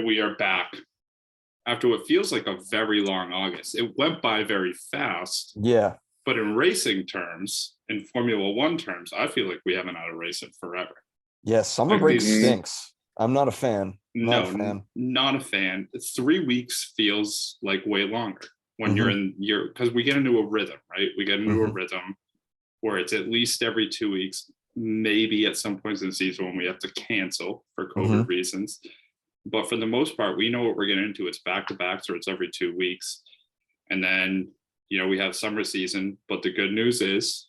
We are back after what feels like a very long August. It went by very fast. Yeah. But in racing terms, in Formula One terms, I feel like we haven't had a race in forever. Yeah, summer Like break these, stinks. I'm not a fan. Not a fan. not a fan. 3 weeks feels like way longer when you're Mhm. in because we get into a rhythm, right? We get into a Mhm. rhythm where it's at least every 2 weeks, maybe at some points in the season when we have to cancel for COVID Mhm. reasons. But for the most part, we know what we're getting into. It's back to back, so it's every 2 weeks. And then, we have summer season. But the good news is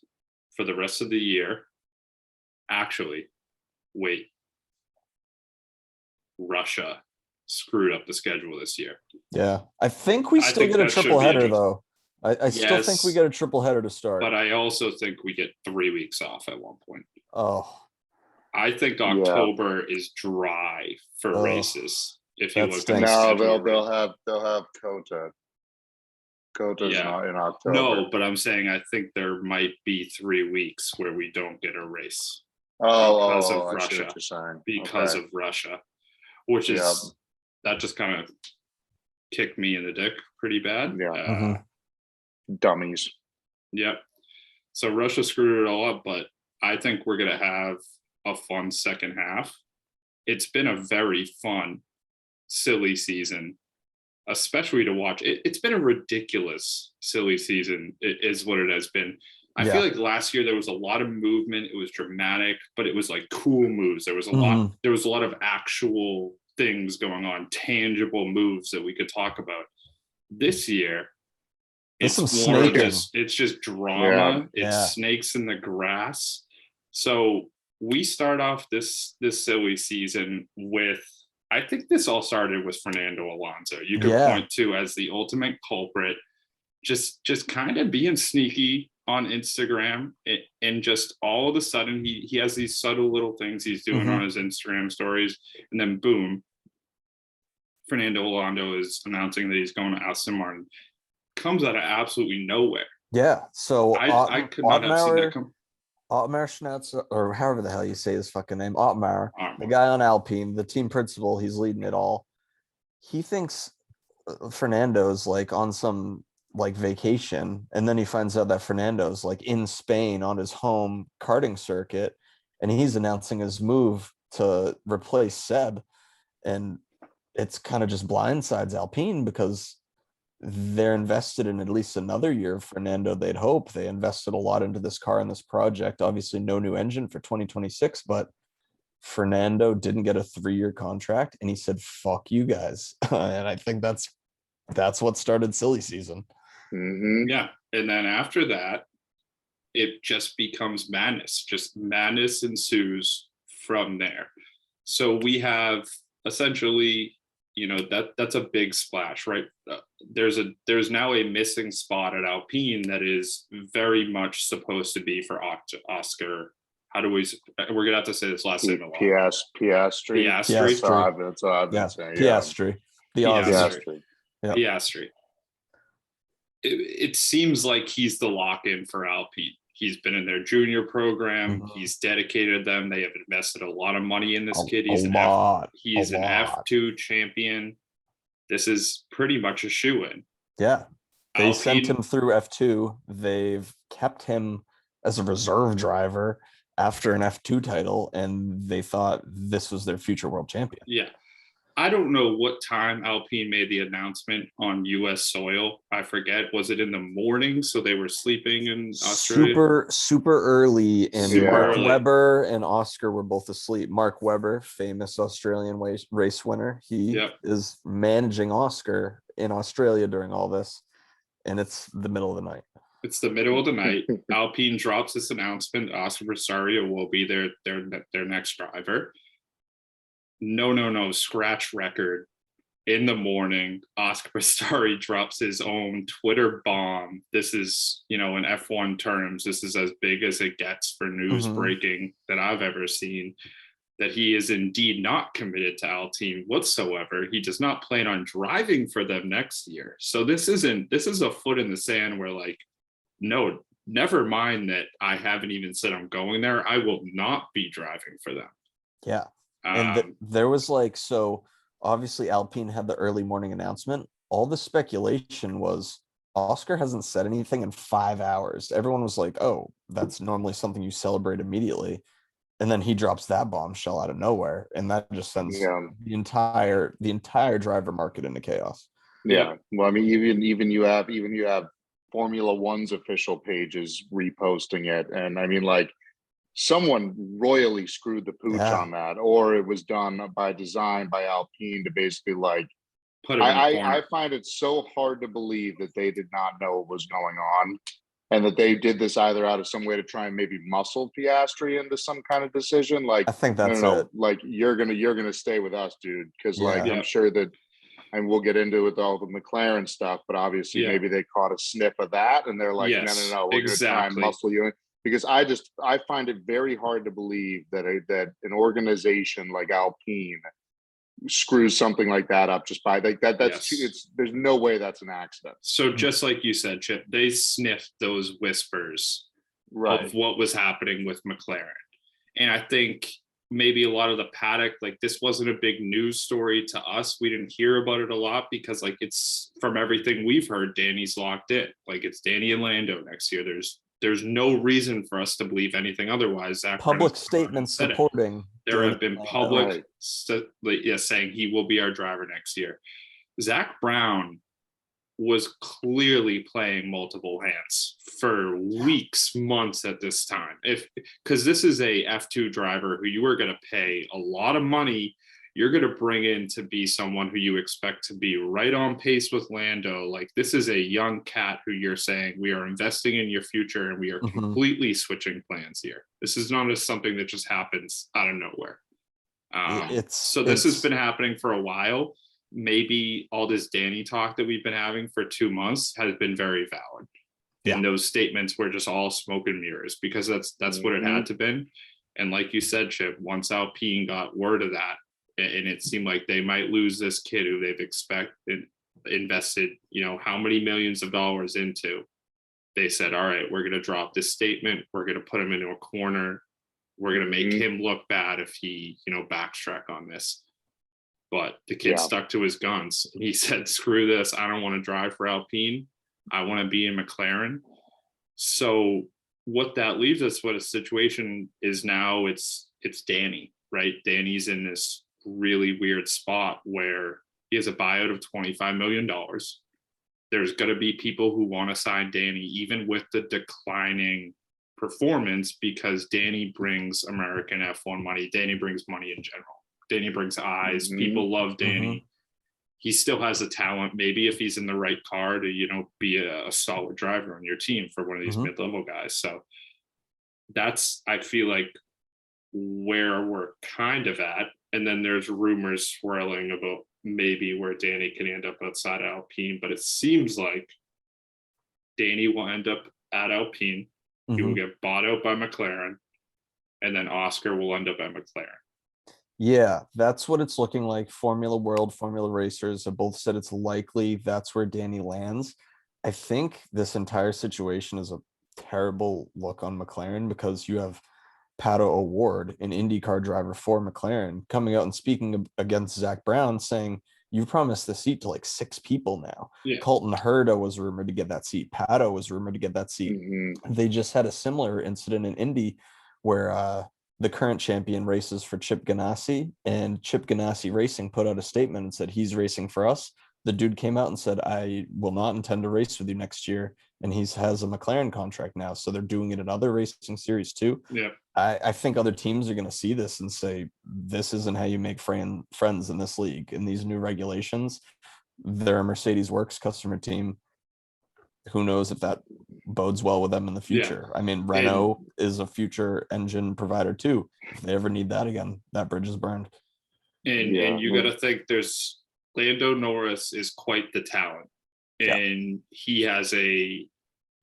for the rest of the year, actually, wait, Russia screwed up the schedule this year. Yeah. I think we I still think get a that should triple be header interesting. though. I still think we Yes, get a triple header to start. but I also think we get 3 weeks off at one point. Oh, I think October is dry for races. If you that look at the stinks. No, schedule, they'll have Kota. Kota's not in October. No, but I'm saying I think there might be 3 weeks where we don't get a race because of I see Russia. what you're saying. Because Okay. of Russia, which is that just kind of kicked me in the dick pretty bad. Yeah. Dummies. Yep. So Russia screwed it all up, but I think we're gonna have a fun second half. It's been a very fun, silly season, especially to watch. It's been a ridiculous, silly season, is what it has been. I feel like last year there was a lot of movement. It was dramatic, but it was like cool moves. There was a lot. There was a lot of actual things going on, tangible moves that we could talk about. This year, it's more just drama. It's snakes in the grass. So we start off this silly season with, I think this all started with Fernando Alonso. You could point to as the ultimate culprit, just kind of being sneaky on Instagram, and just all of a sudden he has these subtle little things he's doing on his Instagram stories, and then boom, Fernando Alonso is announcing that he's going to Aston Martin. Comes out of absolutely nowhere. Yeah. So I could not have seen that come. Otmar Schnatzer, or however the hell you say his fucking name, Otmar, the guy on Alpine, the team principal, he's leading it all. He thinks Fernando's like on some like vacation, and then he finds out that Fernando's like in Spain on his home karting circuit, and he's announcing his move to replace Seb, and it's kind of just blindsides Alpine because they're invested in at least another year of Fernando. They'd hope. They invested a lot into this car and this project. Obviously no new engine for 2026, but Fernando didn't get a 3-year contract, and he said, fuck you guys. And I think that's what started silly season. Yeah. And then after that, it just becomes madness. Just madness ensues from there. So we have essentially, that's a big splash, right? There's now a missing spot at Alpine that is very much supposed to be for Oscar. How do we're gonna have to say this last name a lot. Piastri. Piastri. That's what I've been saying. Piastri. Piastri. It seems like he's the lock-in for Alpine. He's been in their junior program. He's dedicated them. They have invested a lot of money in this kid. He's an F2 champion. This is pretty much a shoo-in. Yeah. They sent him through F2. They've kept him as a reserve driver after an F2 title, and they thought this was their future world champion. Yeah. I don't know what time Alpine made the announcement on U.S. soil. I forget. Was it in the morning? So they were sleeping in Australia? Super early. And Mark Webber and Oscar were both asleep. Mark Webber, famous Australian race winner. He is managing Oscar in Australia during all this. And it's the middle of the night. It's the middle of the night. Alpine drops this announcement. Oscar Rosario will be their next driver. No, scratch record. In the morning, Oscar Pistari drops his own Twitter bomb. This is, in F1 terms, this is as big as it gets for news breaking that I've ever seen, that he is indeed not committed to Alpine whatsoever. He does not plan on driving for them next year. So this is a foot in the sand where, like, no, never mind that I haven't even said I'm going there. I will not be driving for them. Yeah. And there was like, so obviously Alpine had the early morning announcement. All the speculation was Oscar hasn't said anything in 5 hours. Everyone was like, oh, that's normally something you celebrate immediately. And then he drops that bombshell out of nowhere. And that just sends Yeah. the entire driver market into chaos. Yeah. Well, I mean, even you have Formula One's official pages reposting it. And I mean, like, someone royally screwed the pooch Yeah. on that, or it was done by design by Alpine to basically like Put him in a corner. I find it so hard to believe that they did not know what was going on, and that they did this either out of some way to try and maybe muscle Piastri into some kind of decision. Like, I think that's no, it. like you're gonna stay with us, dude, because like Yeah. I'm sure that, and we'll get into it with all the McLaren stuff, but obviously maybe they caught a sniff of that and they're like, no, we're gonna try and muscle you in. Because I find it very hard to believe that that an organization like Alpine screws something like that up just by like that. That's there's no way that's an accident. So just like you said, Chip, they sniffed those whispers of what was happening with McLaren. And I think maybe a lot of the paddock, like this wasn't a big news story to us. We didn't hear about it a lot because like it's from everything we've heard, Danny's locked in. Like it's Danny and Lando next year. There's no reason for us to believe anything otherwise. Zach public statements supporting. There have been public saying he will be our driver next year. Zach Brown was clearly playing multiple hands for weeks, months at this time. Because this is a F2 driver who you are going to pay a lot of money. You're going to bring in to be someone who you expect to be right on pace with Lando. Like this is a young cat who you're saying we are investing in your future and we are completely switching plans here. This is not just something that just happens out of nowhere. So this has been happening for a while. Maybe all this Danny talk that we've been having for 2 months has been very valid. And those statements were just all smoke and mirrors because that's what it had to been. And like you said, Chip, once Alpine got word of that, and it seemed like they might lose this kid who they've invested, how many millions of dollars into, they said, all right, we're going to drop this statement. We're going to put him into a corner. We're going to make him look bad if he, backtrack on this. But the kid stuck to his guns. He said, screw this. I don't want to drive for Alpine. I want to be in McLaren. So what that leaves us, what a situation is now, it's Danny, right? Danny's in this really weird spot where he has a buyout of $25 million. There's going to be people who want to sign Danny, even with the declining performance, because Danny brings American F1 money. Danny brings money in general. Danny brings eyes. People love Danny. He still has the talent. Maybe if he's in the right car to, be a solid driver on your team for one of these mid-level guys. So that's, I feel like, where we're kind of at. And then there's rumors swirling about maybe where Danny can end up outside Alpine, but it seems like Danny will end up at Alpine. He will get bought out by McLaren, and then Oscar will end up at McLaren. Yeah, that's what it's looking like. Formula World, Formula Racers have both said it's likely that's where Danny lands. I think this entire situation is a terrible look on McLaren because you have Pato O'Ward, an IndyCar driver for McLaren, coming out and speaking against Zach Brown, saying, you promised the seat to like 6 people now. Colton Herta was rumored to get that seat. Pato was rumored to get that seat. They just had a similar incident in Indy where the current champion races for Chip Ganassi, and Chip Ganassi Racing put out a statement and said he's racing for us. The dude came out and said, I will not intend to race with you next year. And he has a McLaren contract now. So they're doing it in other racing series too. Yeah. I think other teams are going to see this and say, this isn't how you make friends in this league. In these new regulations, they're a Mercedes Works customer team. Who knows if that bodes well with them in the future. I mean, Renault is a future engine provider too. If they ever need that again, that bridge is burned. And you got to think there's Lando Norris is quite the talent, and he has a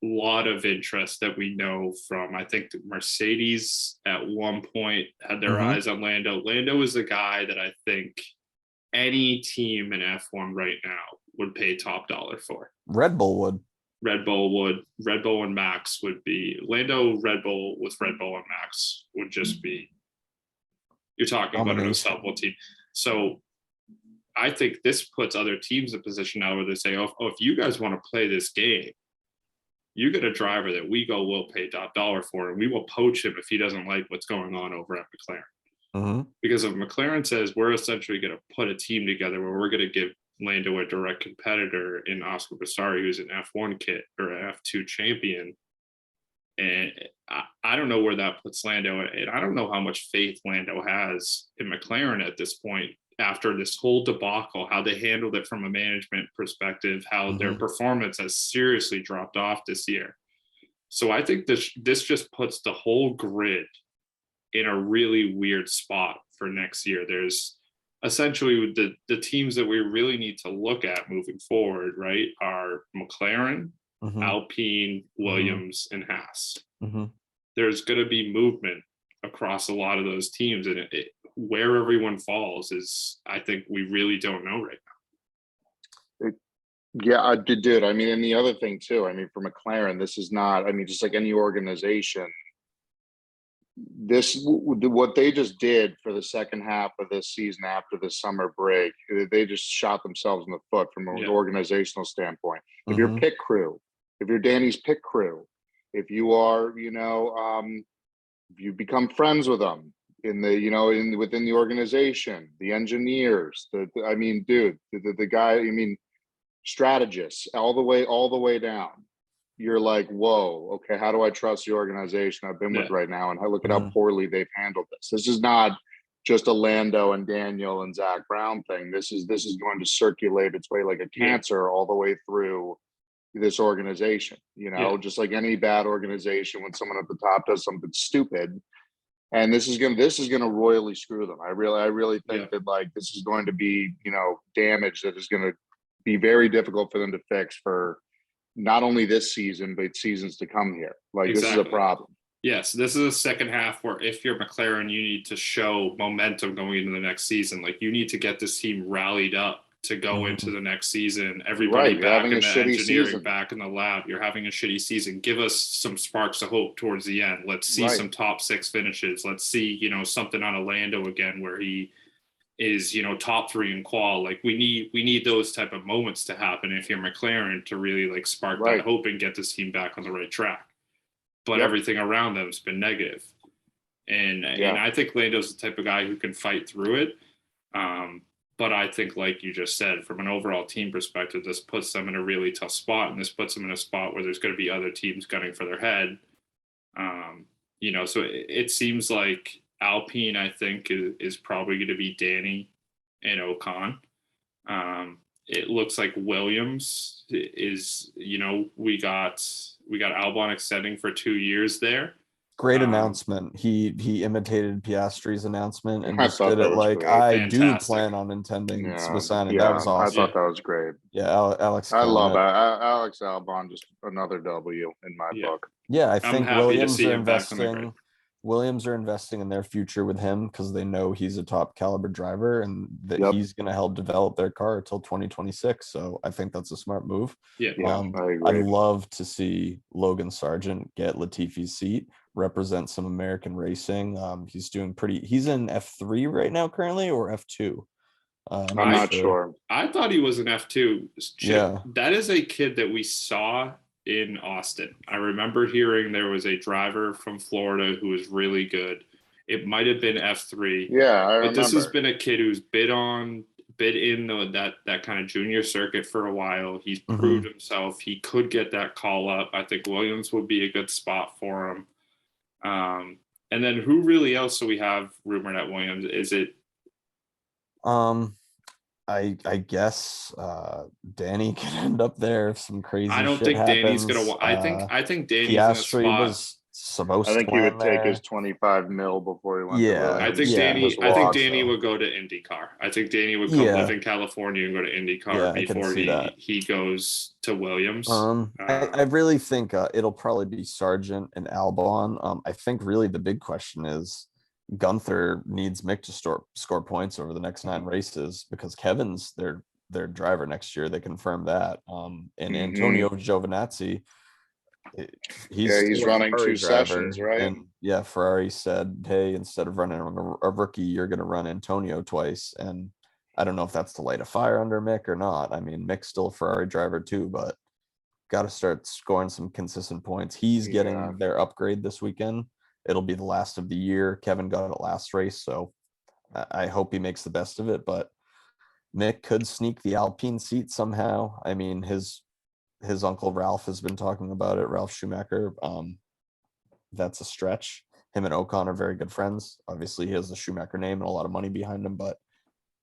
lot of interest that we know from. I think Mercedes at one point had their eyes on Lando. Lando is a guy that I think any team in F1 right now would pay top dollar for. Red Bull would. Red Bull and Max would be Lando. Red Bull with Red Bull and Max would just be, you're talking about an unstoppable team. So I think this puts other teams in a position now where they say, oh, if you guys want to play this game, you get a driver that we'll pay top dollar for, and we will poach him if he doesn't like what's going on over at McLaren. Mm-hmm. Because if McLaren says we're essentially going to put a team together where we're going to give Lando a direct competitor in Oscar Piastri, who's an F1 kit or an F2 champion, and I don't know where that puts Lando, and I don't know how much faith Lando has in McLaren at this point after this whole debacle, how they handled it from a management perspective, how their performance has seriously dropped off this year. So I think this just puts the whole grid in a really weird spot for next year. There's essentially the teams that we really need to look at moving forward, right, are McLaren, Alpine, Williams, and Haas. There's going to be movement across a lot of those teams, and where everyone falls is, I think we really don't know right now. Yeah, I did. I mean, and the other thing too, I mean, for McLaren, this is not, I mean, just like any organization, what they just did for the second half of this season after the summer break, they just shot themselves in the foot from an organizational standpoint. If you're pit crew, if you're Danny's pit crew, if you are, if you become friends with them in the, within the organization, the engineers, I mean, dude, the guy, I mean, strategists all the way down. You're like, whoa, okay, how do I trust the organization I've been with right now? And look at how poorly they've handled this. This is not just a Lando and Daniel and Zach Brown thing. This is going to circulate its way like a cancer all the way through this organization, just like any bad organization, when someone at the top does something stupid, and this is going to royally screw them. I really think that, like, this is going to be, damage that is going to be very difficult for them to fix for not only this season, but seasons to come here. Like, This is a problem. Yes, this is a second half where if you're McLaren, you need to show momentum going into the next season. Like, you need to get this team rallied up to go into the next season. Everybody back in the engineering, season. Back in the lab. You're having a shitty season. Give us some sparks of hope towards the end. Let's see some top 6 finishes. Let's see, something on a Lando again where he is, top 3 in qual. Like, we need those type of moments to happen if you're McLaren to really, like, spark that hope and get this team back on the right track. But everything around them has been negative. And I think Lando's the type of guy who can fight through it. But I think, like you just said, from an overall team perspective, this puts them in a really tough spot, and this puts them in a spot where there's going to be other teams gunning for their head. So it seems like Alpine, I think, is probably going to be Danny and Ocon. It looks like Williams is, we got Albon extending for 2 years there. Great announcement. He imitated Piastri's announcement and just did it like, great. I do plan on intending with signing. That was awesome. I thought that was great. Yeah, Alex. I love Alex Albon. Just another W in my book. Yeah, I think Williams are investing in their future with him because they know he's a top caliber driver and that he's going to help develop their car until 2026. So I think that's a smart move. I agree. I'd love to see Logan Sargent get Latifi's seat, represent some American racing. He's doing he's in F3 right now currently, or F2. I'm not sure. I thought he was an F2. Yeah. That is a kid that we saw in Austin. I remember hearing there was a driver from Florida who was really good. It might have been F3. Yeah, I remember. But this has been a kid who's bid in that kind of junior circuit for a while. He's proved himself. He could get that call up. I think Williams would be a good spot for him. And then who really else do we have rumored at Williams? Is it? I guess Danny could end up there if some crazy. I don't shit think happens. Danny's gonna. I think Danny's Piastri in a spot. was supposed. I think to he would there. take his 25 mil before he went. I think Danny would go to IndyCar. I think Danny would come live in California and go to IndyCar before he goes to Williams. I really think it'll probably be Sargent and Albon. I think really the big question is Gunther needs Mick to score points over the next 9 races because Kevin's their driver next year. They confirmed that. And Antonio Giovinazzi, he's running 2 sessions, right? And Ferrari said, hey, instead of running a rookie, you're going to run Antonio twice. And I don't know if that's to light a fire under Mick or not. I mean, Mick's still a Ferrari driver too, but got to start scoring some consistent points. He's getting their upgrade this weekend. It'll be the last of the year. Kevin got it last race, so I hope he makes the best of it. But Mick could sneak the Alpine seat somehow. I mean, his uncle Ralph has been talking about it. Ralph Schumacher. That's a stretch. Him and Ocon are very good friends. Obviously, he has the Schumacher name and a lot of money behind him, but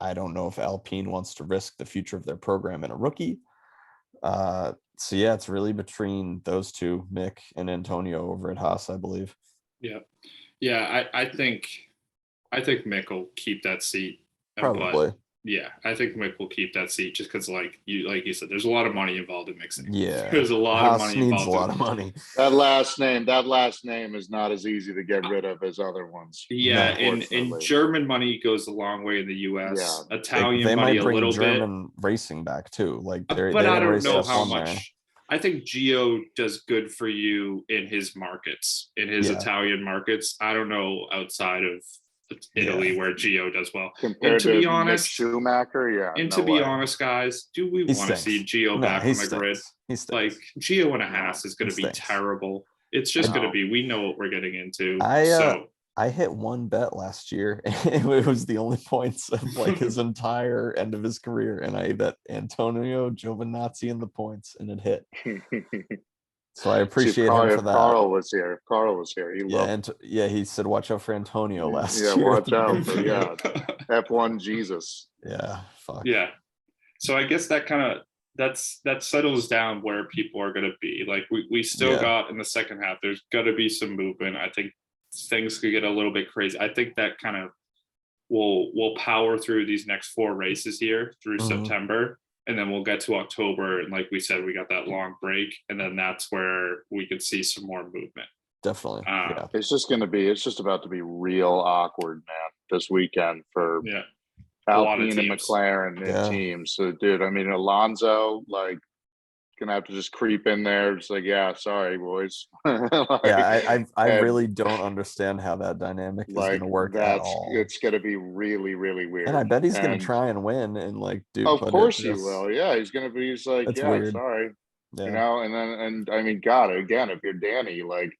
I don't know if Alpine wants to risk the future of their program in a rookie. So yeah, it's really between those two, Mick and Antonio over at Haas, I believe. Yeah. I think Mick will keep that seat. Probably. But yeah, I think Mick will keep that seat just because, like you said, there's a lot of money involved in mixing. Yeah, there's a lot Haas of money needs involved. A lot of money. That last name is not as easy to get rid of as other ones. Yeah, and German money goes a long way in the U.S. Yeah. Italian they money might bring a little German bit. racing back too. Like, but I don't know how much. There. I think Gio does good for you in his markets, in his Italian markets. I don't know outside of Italy where Gio does well. Compared and to be honest, Mick Schumacher, And to be honest, guys, do we want to see Gio back on the grid? Like Gio and a Haas is going to be terrible. It's just going to be. We know what we're getting into. I hit one bet last year. It was the only points of like his entire end of his career, and I bet Antonio Giovinazzi in the points, and it hit. So I appreciate him for that. Carl was here. He said, "Watch out for Antonio" last year. Yeah, watch out for F1 Jesus. Yeah, fuck. Yeah. So I guess that settles down where people are going to be. Like we still got in the second half. There's got to be some movement. I think things could get a little bit crazy. I think that kind of will power through these next 4 races here through September, and then we'll get to October. And like we said, we got that long break, and then that's where we could see some more movement. Definitely. It's just about to be real awkward, man, this weekend for Alpine and McLaren and teams. So, dude, I mean, Alonso, like, gonna have to just creep in there. It's like, sorry, boys. I really don't understand how that dynamic is gonna work at all. It's gonna be really, really weird. And I bet he's gonna try and win and like do. Of course he will. Yeah, he's gonna be. He's like, weird. Sorry, you know. And I mean, God, again, if you're Danny, like,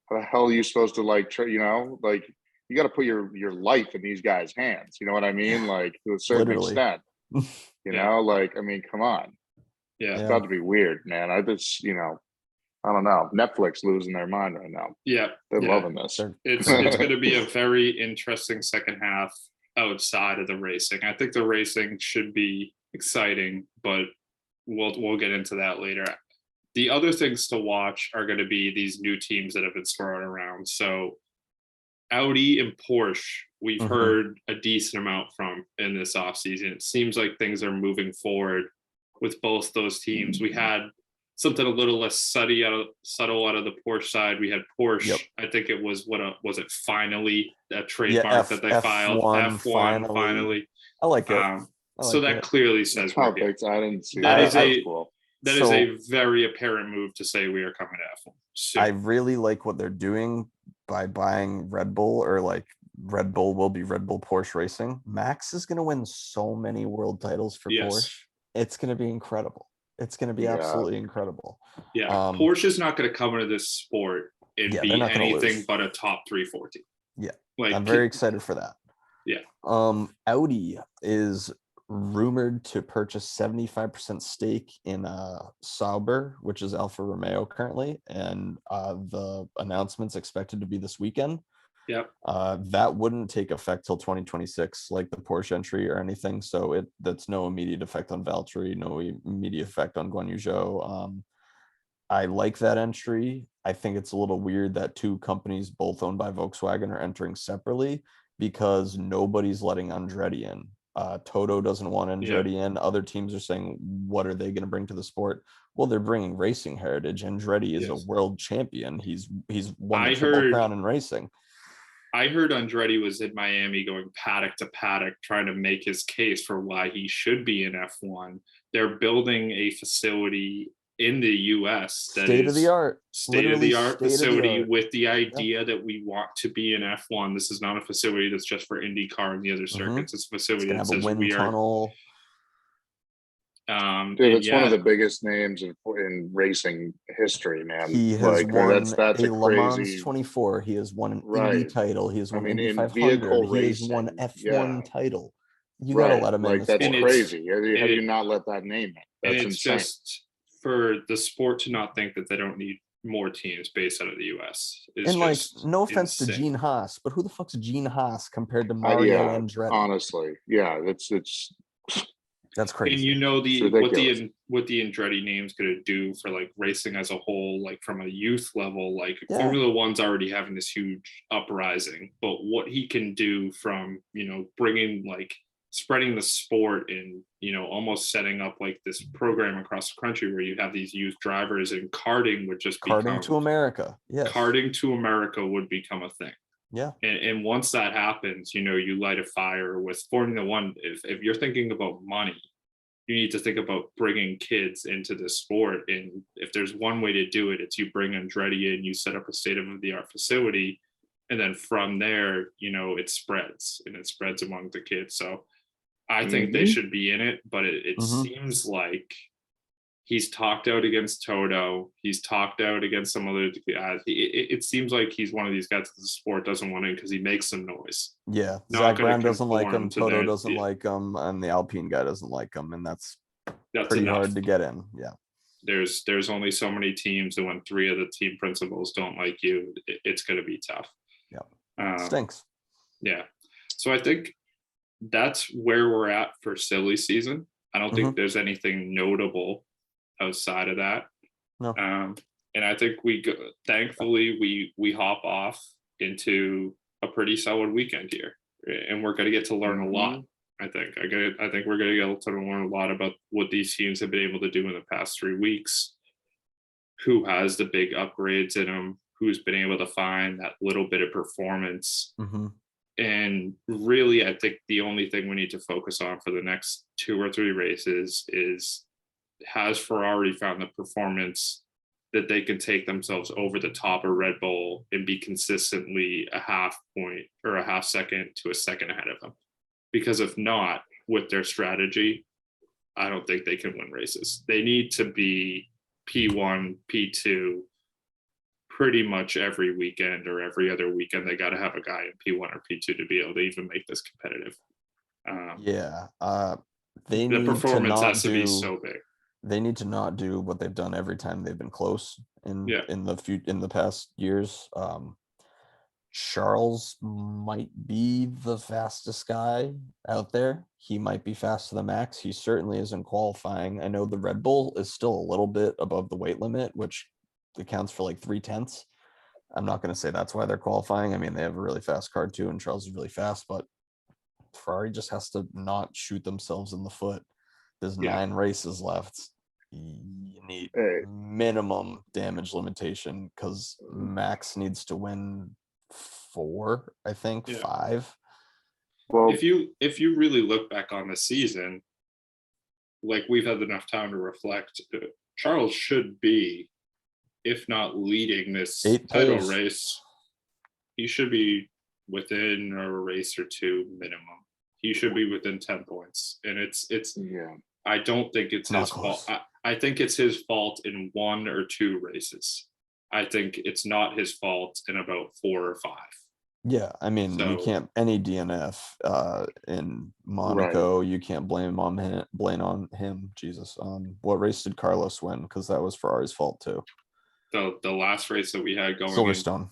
how the hell are you supposed to like, like, you got to put your life in these guys' hands. You know what I mean? Like, to a certain extent. You know, like, I mean, come on. Yeah, it's got to be weird, man. I just, I don't know. Netflix losing their mind right now. Yeah, they're loving this. It's going to be a very interesting second half outside of the racing. I think the racing should be exciting, but we'll get into that later. The other things to watch are going to be these new teams that have been thrown around. So Audi and Porsche, we've heard a decent amount from in this offseason. It seems like things are moving forward with both those teams. We had something a little less subtle out of the Porsche side. We had Porsche. I think it was finally a trademark that they filed. F1 finally. I like it. That clearly says I didn't see that. That is a very apparent move to say we are coming to F1 soon. I really like what they're doing by buying Red Bull, or like Red Bull will be Red Bull Porsche Racing. Max is going to win so many world titles for Porsche. It's going to be incredible. It's going to be absolutely incredible. Yeah, Porsche is not going to come into this sport and be anything but a top 3-4 team. Yeah, like, I'm very excited for that. Yeah. Audi is rumored to purchase 75% stake in Sauber, which is Alfa Romeo currently, and the announcement's expected to be this weekend. Yep. That wouldn't take effect till 2026, like the Porsche entry or anything. So that's no immediate effect on Valtteri, no immediate effect on Guan Yu Zhou. I like that entry. I think it's a little weird that 2 companies, both owned by Volkswagen, are entering separately because nobody's letting Andretti in. Toto doesn't want Andretti in. Other teams are saying, what are they going to bring to the sport? Well, they're bringing racing heritage. Andretti is a world champion. He's won the Triple Crown in racing. I heard Andretti was in Miami going paddock to paddock, trying to make his case for why he should be in F1. They're building a facility in the US that state of the is art, state-of-the-art facility art. with the idea that we want to be in F1. This is not a facility that's just for IndyCar and the other circuits. It's a facility that have says a wind we are. tunnel. Dude, it's one of the biggest names in racing history, man. He has won that's a Le Mans crazy 24. He has won an Indy title. He has won Indy in 500. vehicle He has racing, won F1 title. You right. gotta let him in. Like that's crazy. How do you not let that name it? That's insane. Just for the sport to not think that they don't need more teams based out of the US. And like, no offense to Gene Haas, but who the fuck's Gene Haas compared to Mario Andretti? Honestly, yeah, it's that's crazy. And you know what the Andretti name's gonna do for like racing as a whole, like from a youth level, like Formula One's already having this huge uprising, but what he can do from, you know, bringing like spreading the sport and, you know, almost setting up like this program across the country where you have these youth drivers, and karting would just karting to America. Yes. Karting to America would become a thing. Yeah. And once that happens, you know, you light a fire with Formula One. If you're thinking about money, you need to think about bringing kids into this sport. And if there's one way to do it, it's you bring Andretti in, you set up a state-of-the-art facility, and then from there, you know, it spreads among the kids. So I think they should be in it, but it seems like he's talked out against Toto. He's talked out against some other guys. It seems like he's one of these guys that the sport doesn't want in because he makes some noise. Yeah, Zach Brown doesn't like him. Toto doesn't like him, and the Alpine guy doesn't like him, and that's pretty hard to get in. Yeah, there's only so many teams, and when 3 of the team principals don't like you, it's going to be tough. Yeah, stinks. Yeah, so I think that's where we're at for silly season. I don't think there's anything notable outside of that. No. And I think thankfully we hop off into a pretty solid weekend here, and we're going to get to learn a lot. I think we're going to get to learn a lot about what these teams have been able to do in the past 3 weeks, who has the big upgrades in them, who's been able to find that little bit of performance. And really, I think the only thing we need to focus on for the next 2 or 3 races is, has Ferrari found the performance that they can take themselves over the top of Red Bull and be consistently a half point or a half second to a second ahead of them? Because if not, with their strategy, I don't think they can win races. They need to be P1, P2 pretty much every weekend, or every other weekend. They got to have a guy in P1 or P2 to be able to even make this competitive. The performance has to be so big. They need to not do what they've done every time they've been close in the past years. Charles might be the fastest guy out there. He might be fast to the max. He certainly isn't qualifying. I know the Red Bull is still a little bit above the weight limit, which accounts for like 0.3. I'm not going to say that's why they're qualifying. I mean, they have a really fast car too, and Charles is really fast, but Ferrari just has to not shoot themselves in the foot. There's 9 races left. You need minimum damage limitation, because Max needs to win 4, I think 5. Well, if you really look back on the season, like, we've had enough time to reflect, Charles should be, if not leading this title race, he should be within a race or 2 minimum. He should be within 10 points. And it's I don't think it's his fault. I think it's his fault in 1 or 2 races. I think it's not his fault in about 4 or 5. Yeah, I mean, you can't any DNF in Monaco. You can't blame on him. Jesus. What race did Carlos win? Because that was Ferrari's fault too. The last race that we had going Silverstone.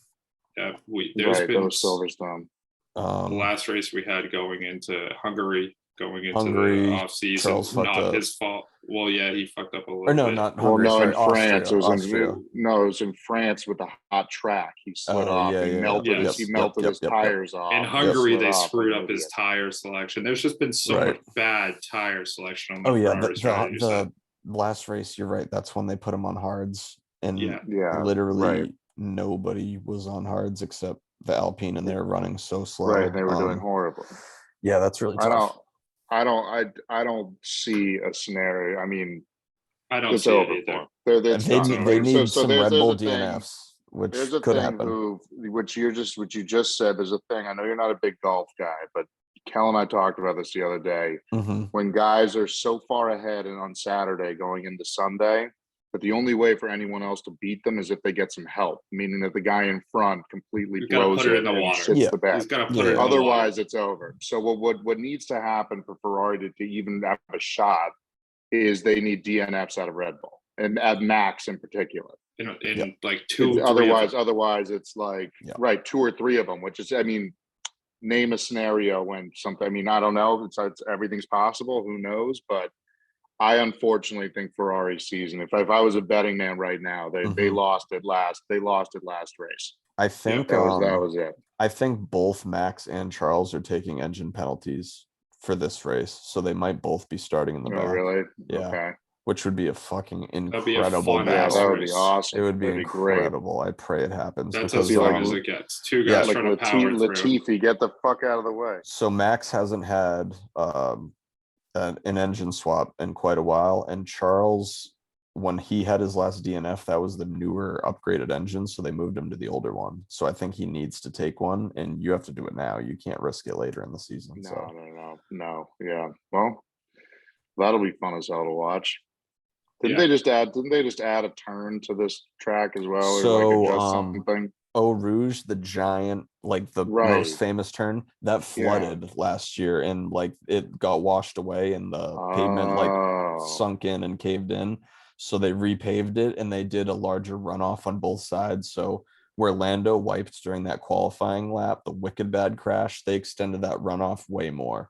That was Silverstone. The last race we had going into Hungary, the off season, not his fault. Well, yeah, he fucked up a little. Or no, bit. not Hungary. In France. It was in France with the hot track. He slid off. He melted his tires off. In Hungary, they screwed up his tire selection. There's just been so much bad tire selection on the the last race. You're right. That's when they put him on hards, and literally nobody was on hards except the Alpine, and they're running so slow. Right, they were doing horrible. Yeah, that's really tough. I don't see a scenario. I mean, I don't It's see over it either. for them. They need some Red Bull thing. DNFs, which There's a could thing happen. which you just said. There's a thing. I know you're not a big golf guy, but Kel and I talked about this the other day. Mm-hmm. When guys are so far ahead and on Saturday going into Sunday, but the only way for anyone else to beat them is if they get some help, meaning that the guy in front completely blows it in the water. He's got to put it in Otherwise, the water. it's over. So what needs to happen for Ferrari to even have a shot is they need DNFs out of Red Bull and at Max in particular. In like two, otherwise it's like right 2 or 3 of them, which is, I mean, name a scenario when something. I mean, I don't know. It's everything's possible. Who knows? But I unfortunately think Ferrari's season. If I was a betting man right now, they lost it last. They lost it last race. I think that was it. I think both Max and Charles are taking engine penalties for this race, so they might both be starting in the back. Really? Yeah. Okay. Which would be a fucking incredible battle. That would be awesome. It would be incredible. I pray it happens. That's as long as it gets. 2 guys trying to power through. Latifi, get the fuck out of the way. So Max hasn't had an engine swap in quite a while, and Charles, when he had his last DNF, that was the newer upgraded engine, so they moved him to the older one. So I think he needs to take one, and you have to do it now. You can't risk it later in the season. No. Yeah. Well, that'll be fun as hell to watch. Didn't they just add a turn to this track as well? So or adjust something? Eau Rouge, the giant, like the most famous turn, that flooded last year, and like it got washed away and the pavement like sunk in and caved in. So they repaved it and they did a larger runoff on both sides. So where Lando wiped during that qualifying lap, the wicked bad crash, they extended that runoff way more.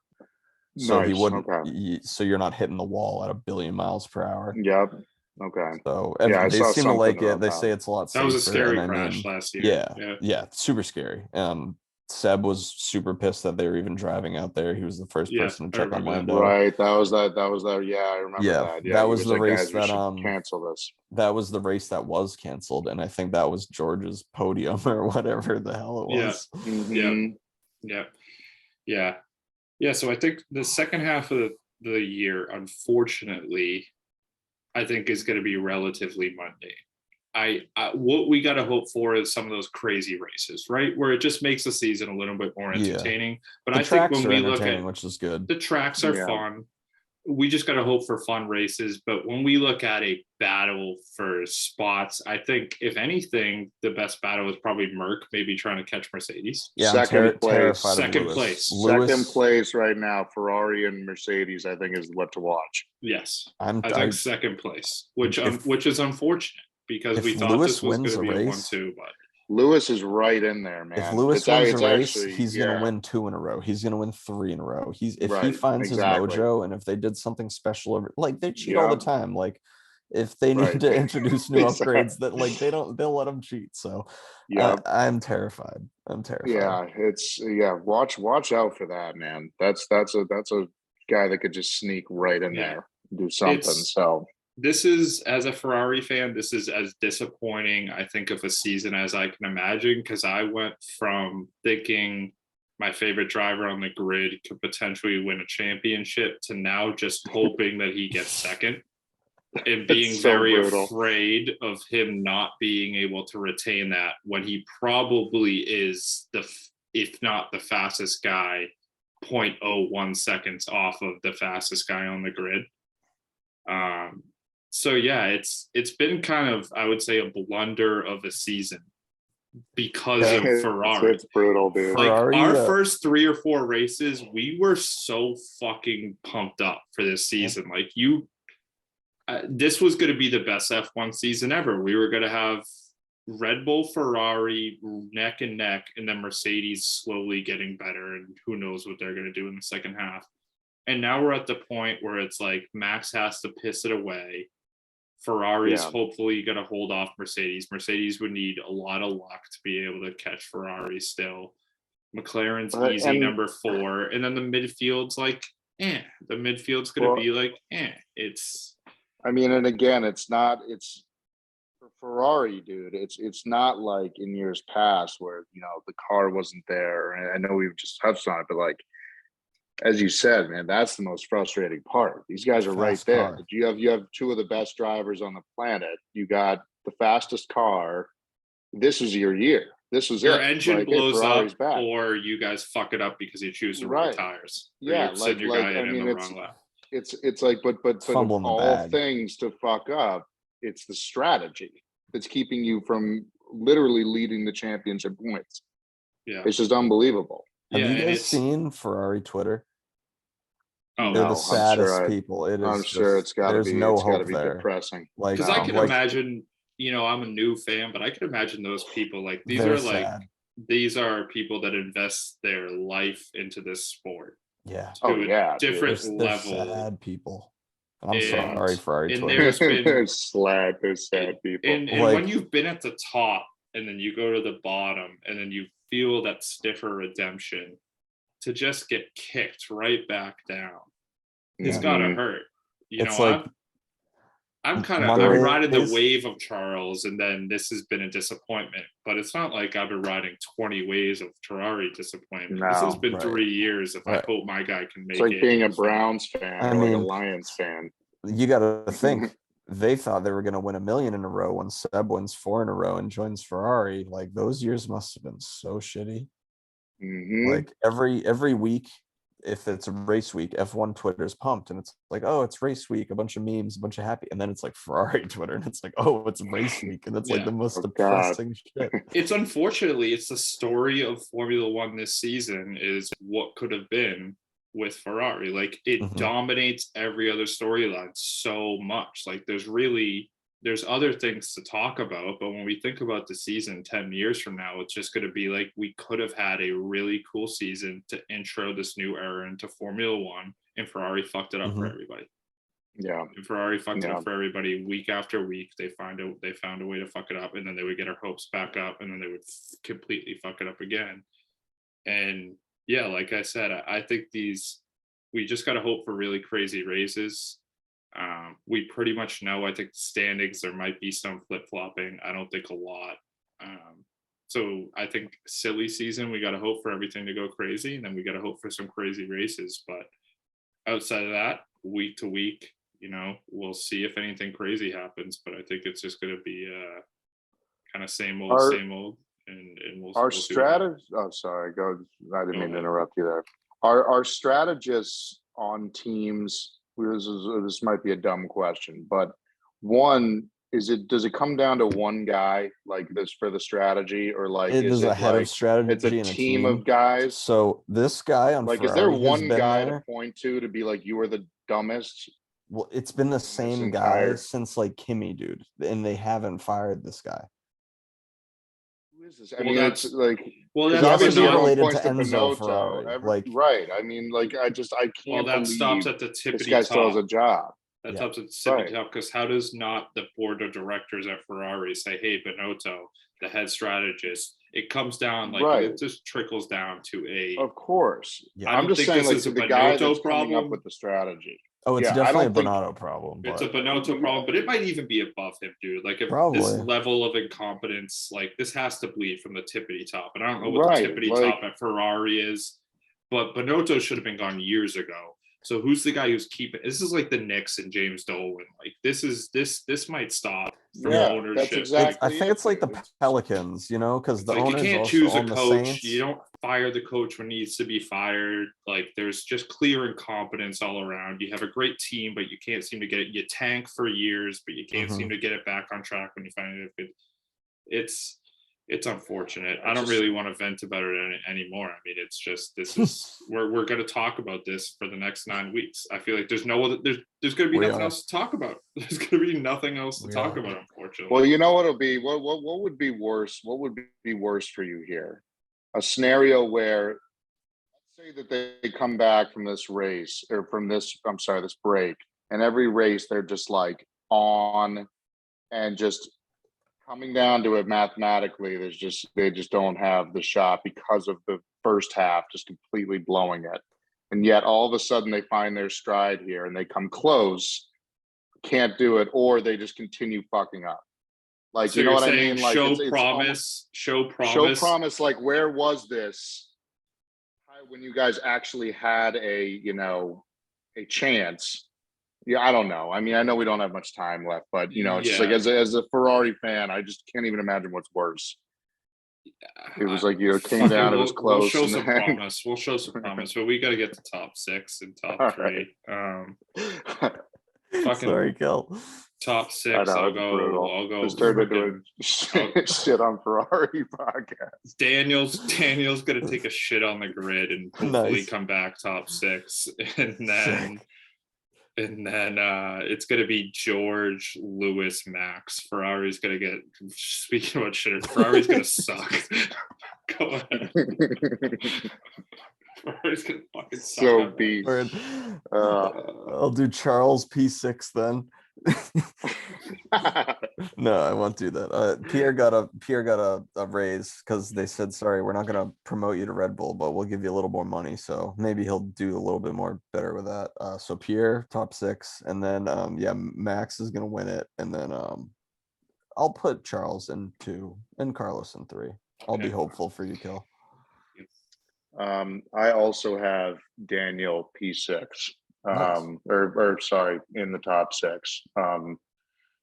So he wouldn't. So you're not hitting the wall at 1 billion miles per hour. Yep. Okay. So they seem to like it. They say it's a lot safer. That was a scary crash last year. Yeah, super scary. Seb was super pissed that they were even driving out there. He was the first person to check on Lando. Right. That was that. Yeah, I remember that. Yeah, that was the race that cancel this. That was the race that was canceled, and I think that was George's podium or whatever the hell it was. Yeah. So I think the second half of the year, unfortunately, I think is going to be relatively mundane. What we got to hope for is some of those crazy races, right? Where it just makes the season a little bit more entertaining. But I think when we look at, which is good, the tracks are fun. We just got to hope for fun races. But when we look at a battle for spots, I think if anything, the best battle is probably Merck, maybe trying to catch Mercedes. Yeah, second place right now. Ferrari and Mercedes, I think, is what to watch. Yes, I think second place, which is unfortunate because we thought this was going to be a 1-2, but Lewis is right in there, man. If Lewis wins a race, he's going to win 2 in a row. He's going to win 3 in a row. If he finds his mojo, and if they did something special, like they cheat all the time. Like if they need to introduce new upgrades, that like they'll let them cheat. So I'm terrified. Yeah, watch out for that, man. That's a guy that could just sneak right in there, do something. This is, as a Ferrari fan, this is as disappointing, I think, of a season as I can imagine, because I went from thinking my favorite driver on the grid could potentially win a championship to now just hoping that he gets second and being very afraid of him not being able to retain that when he probably is if not the fastest guy, 0.01 seconds off of the fastest guy on the grid. So yeah, it's been kind of, I would say, a blunder of a season because of Ferrari. It's brutal, dude. Like our first 3 or 4 races, we were so fucking pumped up for this season. Like this was going to be the best F1 season ever. We were going to have Red Bull, Ferrari neck and neck, and then Mercedes slowly getting better, and who knows what they're going to do in the second half. And now we're at the point where it's like Max has to piss it away. Ferrari's hopefully going to hold off Mercedes. Mercedes would need a lot of luck to be able to catch Ferrari still. McLaren's easy number 4. And then the midfield's like, The midfield's going to be like, It's... I mean, and again, it's for Ferrari, dude. It's not like in years past where, the car wasn't there. And I know we've just touched on it, but like, as you said, man, that's the most frustrating part. These guys are right there. You have two of the best drivers on the planet. You got the fastest car. This is your year. This is your it. engine like, blows hey, up, back. or you guys fuck it up because you choose the wrong tires. Yeah, send your guy in the wrong lap. It's like, but of all things to fuck up, it's the strategy that's keeping you from literally leading the championship points. Yeah, it's just unbelievable. Have you guys seen Ferrari Twitter? Oh, they're the saddest people. It is. I'm sure it's got to be. No it's got to hope be there. Depressing. Like, because I can imagine. You know, I'm a new fan, but I can imagine those people. Like, these are like sad. These are people that invest their life into this sport. Yeah. To a different level. They're sad people. I'm sorry, Ferrari Twitter. There's been there's sad people. And like, when you've been at the top and then you go to the bottom and then you feel that stiffer redemption, to just get kicked right back down, it's gotta hurt. You know, like, I'm riding the wave of Charles, and then this has been a disappointment. But it's not like I've been riding 20 waves of Ferrari disappointment. This has been 3 years. If I hope my guy can make it. It's like being a Browns fan or like a Lions fan. You got to think they thought they were going to win $1 million in a row when Seb wins 4 in a row and joins Ferrari. Like, those years must have been so shitty. Like every week. If it's a race week, F1 Twitter's pumped and it's like, oh, it's race week, a bunch of memes, a bunch of happy, and then it's like Ferrari Twitter and it's like, oh, it's race week, and it's like the most depressing shit. It's unfortunately, it's the story of Formula One this season is what could have been with Ferrari. Like, it dominates every other storyline so much. Like, there's other things to talk about, but when we think about the season 10 years from now, it's just going to be like, we could have had a really cool season to intro this new era into Formula One, and Ferrari fucked it up for everybody. Yeah. And Ferrari fucked it up for everybody week after week. They found a way to fuck it up, and then they would get our hopes back up, and then they would completely fuck it up again. And yeah, like I said, I think we just got to hope for really crazy races. We pretty much know, I think, the standings, there might be some flip-flopping. I don't think a lot. So I think silly season, we got to hope for everything to go crazy, and then we got to hope for some crazy races. But outside of that, week to week, you know, we'll see if anything crazy happens. But I think it's just going to be kind of same old, and we'll. Our strategy. Oh, sorry. Go. I didn't mean to interrupt you there. Our strategists on teams. This might be a dumb question, but does it come down to one guy like this for the strategy, or like is a head of strategy? It's a team of guys. So this guy on like, Ferrari, is there one guy to point to be like, you are the dumbest? Well, it's been the same guy since like Kimi, dude, and they haven't fired this guy. Who is this? I mean, that's like, that's obviously related to Enzo Ferrari. Right. I mean, like, I can't. Well, that stops at the tippity this guy still has a job. That stops at the tippity top, because how does not the board of directors at Ferrari say, "Hey, Binotto, the head strategist"? It comes down it just trickles down to a. Of course, I'm just saying, like, the guy that's coming up with the strategy. Oh, it's definitely a Binotto problem. It's a Binotto problem, but it might even be above him, dude. Like, if this level of incompetence, like, this has to bleed from the tippity top. And I don't know what the tippity top at Ferrari is, but Binotto should have been gone years ago. So who's the guy who's keeping? This is like the Knicks and James Dolan. Like, this might stop from ownership. That's exactly. I think it's like the Pelicans, you know, because the owners, you can't also choose a own the coach. Saints. You don't fire the coach when needs to be fired. Like, there's just clear incompetence all around. You have a great team, but you can't seem to get it. You tank for years, but you can't seem to get it back on track when you find it. It's unfortunate. I don't really want to vent about it anymore. I mean, it's just, this is we're going to talk about this for the next 9 weeks. I feel like there's going to be nothing else to talk about. There's going to be nothing else to talk about, unfortunately. Well, you know what'll be what would be worse? What would be worse for you here? A scenario where, let's say that they come back from this race, or from this break, and every race they're just like on, and just coming down to it mathematically, they just don't have the shot because of the first half just completely blowing it. And yet all of a sudden they find their stride here and they come close, can't do it, or they just continue fucking up. Like, so you know what I mean? Like, show promise. Like, where was this? when you guys actually had a chance. Yeah, I don't know. I mean, I know we don't have much time left, but it's just like as a Ferrari fan, I just can't even imagine what's worse. It was like came down, it was close. We'll show some promise. We'll show some promise, but we got to get to top 6 and top 3. Sorry, Kel. Top 6. I'll go. Just turned into a shit on Ferrari podcast. Daniel's gonna take a shit on the grid and hopefully come back top 6, and then it's gonna be George, Lewis, Max. Ferrari's gonna get. Speaking about shit, Ferrari's gonna suck. Go ahead. Ferrari's gonna fucking suck. So beat. I'll do Charles P6 then. No, I won't do that. Pierre got a raise because they said, sorry, we're not going to promote you to Red Bull, but we'll give you a little more money. So maybe he'll do a little bit more better with that. So Pierre top 6, and then Max is going to win it, and then I'll put Charles in 2 and Carlos in 3. I'll be hopeful for you, Kel. I also have Daniel P6. Or sorry, in the top 6.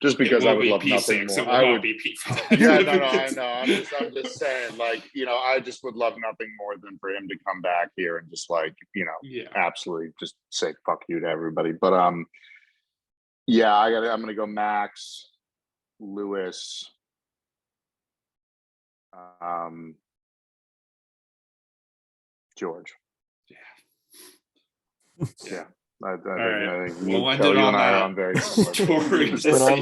Just because I would love nothing more. I would be P5. Yeah, no, I know. I'm just saying, like, I just would love nothing more than for him to come back here and just absolutely just say fuck you to everybody. But I'm gonna go Max, Lewis, George. Yeah. I think Kelly and I are on very similar.